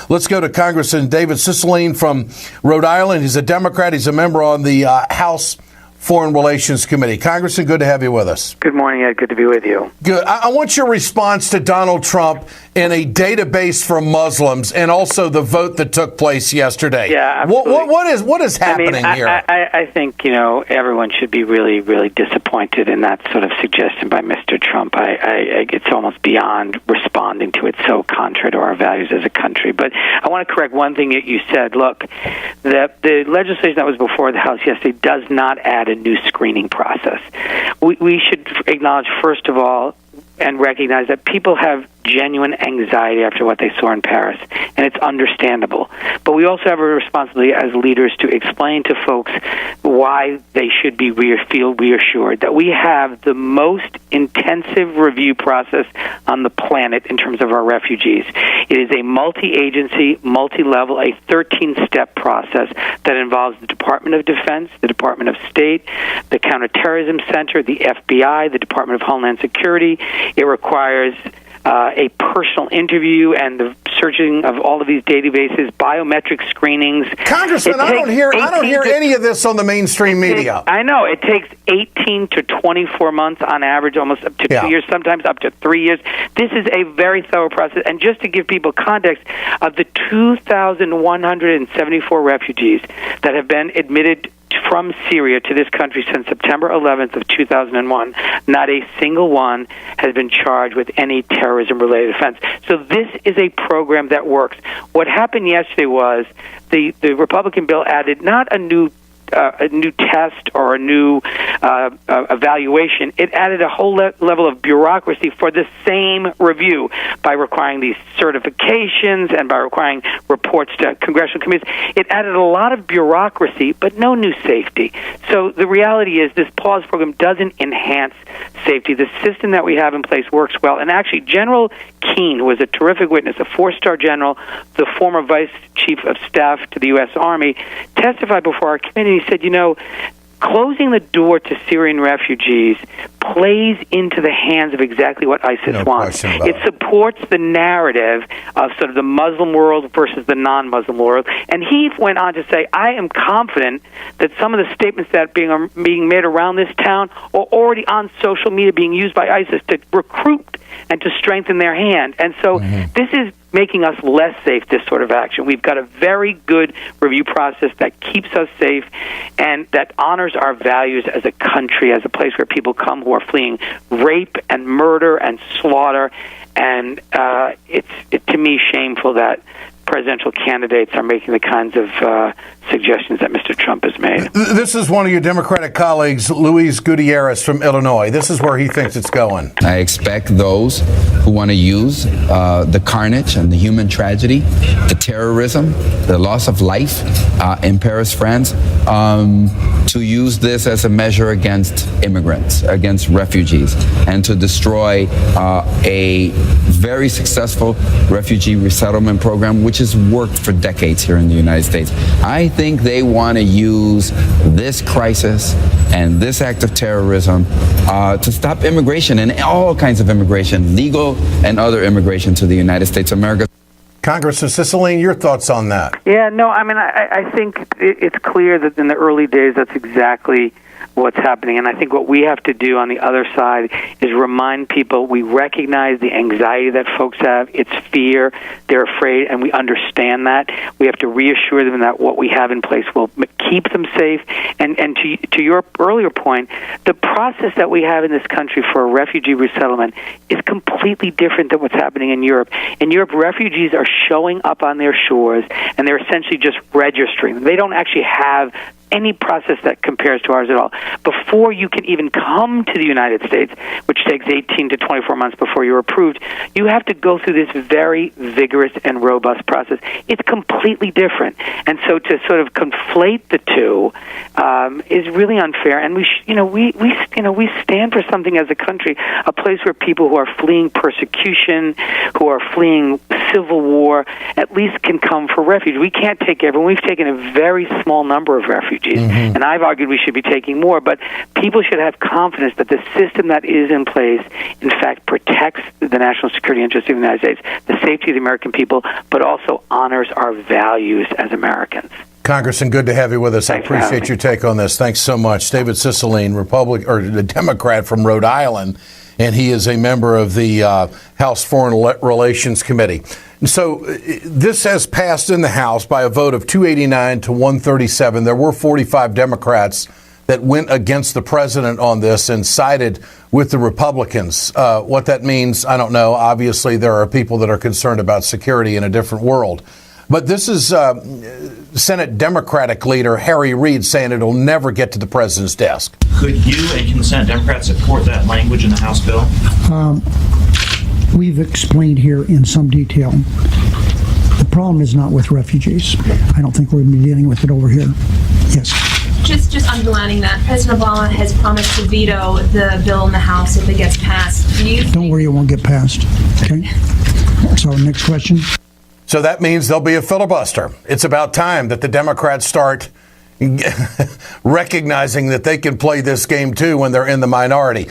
Let's go to Congressman David Cicilline from Rhode Island. He's a Democrat. He's a member on the House Foreign Relations Committee. Congressman, good to have you with us. Good morning, Ed. Good to be with you. Good. I want your response to Donald Trump in a database for Muslims and also the vote that took place yesterday. Yeah, absolutely. What is happening here? I think, everyone should be really, really disappointed in that sort of suggestion by Mr. Trump. It's almost beyond responding to it, so contrary to our values as a country. But I want to correct one thing that you said. Look, the legislation that was before the House yesterday does not add a new screening process. We should acknowledge, first of all, and recognize that people have genuine anxiety after what they saw in Paris, and it's understandable. But we also have a responsibility as leaders to explain to folks why they should feel reassured that we have the most intensive review process on the planet in terms of our refugees. It is a multi-agency, multi-level, a 13-step process that involves the Department of Defense, the Department of State, the Counterterrorism Center, the FBI, the Department of Homeland Security. It requires a personal interview and the searching of all of these databases, biometric screenings. Congressman, I don't hear any of this on the mainstream media. I know. It takes 18 to 24 months on average, almost up to 2 years, sometimes up to 3 years. This is a very thorough process. And just to give people context, of the 2,174 refugees that have been admitted from Syria to this country since September 11th of 2001, not a single one has been charged with any terrorism-related offense. So this is a program that works. What happened yesterday was the Republican bill added not a new test or a new evaluation. It added a whole level of bureaucracy for the same review by requiring these certifications and by requiring reports to congressional committees. It added a lot of bureaucracy, but no new safety. So the reality is this pause program doesn't enhance safety. The system that we have in place works well. And actually, General Keane, who was a terrific witness, a four-star general, the former vice chief of staff to the U.S. Army, testified before our committee. He said, closing the door to Syrian refugees plays into the hands of exactly what ISIS wants. It supports the narrative of sort of the Muslim world versus the non-Muslim world. And he went on to say, I am confident that some of the statements that are being made around this town are already on social media being used by ISIS to recruit and to strengthen their hand. And so this is making us less safe, this sort of action. We've got a very good review process that keeps us safe and that honors our values as a country, as a place where people come who are fleeing rape and murder and slaughter. And it's to me shameful that presidential candidates are making the kinds of suggestions that Mr. Trump has made. This is one of your Democratic colleagues, Luis Gutierrez from Illinois. This is where he thinks it's going. I expect those who want to use the carnage and the human tragedy, the terrorism, the loss of life in Paris, France, to use this as a measure against immigrants, against refugees, and to destroy a very successful refugee resettlement program, which has worked for decades here in the United States. I think they want to use this crisis and this act of terrorism to stop immigration and all kinds of immigration, legal and other immigration to the United States of America. Congressman Cicilline, your thoughts on that? Yeah, no, I think it's clear that in the early days that's exactly what's happening. And I think what we have to do on the other side is remind people we recognize the anxiety that folks have. It's fear. They're afraid, and we understand that. We have to reassure them that what we have in place will keep them safe. And to your earlier point, the process that we have in this country for a refugee resettlement is completely different than what's happening in Europe. In Europe, refugees are showing up on their shores, and they're essentially just registering. They don't actually have any process that compares to ours at all. Before you can even come to the United States, which takes 18 to 24 months before you're approved, you have to go through this very vigorous and robust process. It's completely different. And so to sort of conflate the two is really unfair. And we stand for something as a country, a place where people who are fleeing persecution, who are fleeing civil war, at least can come for refuge. We can't take everyone. We've taken a very small number of refugees. refugees. And I've argued we should be taking more, but people should have confidence that the system that is in place, in fact, protects the national security interests of the United States, the safety of the American people, but also honors our values as Americans. Congressman, good to have you with us. Thanks I appreciate your take on this. Thanks so much. David Cicilline, the Democrat from Rhode Island, and he is a member of the House Foreign Relations Committee. And so this has passed in the House by a vote of 289 to 137. There were 45 Democrats that went against the president on this and sided with the Republicans. What that means, I don't know. Obviously, there are people that are concerned about security in a different world. But this is Senate Democratic leader Harry Reid saying it'll never get to the president's desk. Could you and can the Senate Democrats support that language in the House bill? We've explained here in some detail. The problem is not with refugees. I don't think we're going to be dealing with it over here. Yes. Just underlining that President Obama has promised to veto the bill in the House if it gets passed. Don't worry, it won't get passed. Okay. So next question. So that means there'll be a filibuster. It's about time that the Democrats start recognizing that they can play this game too when they're in the minority.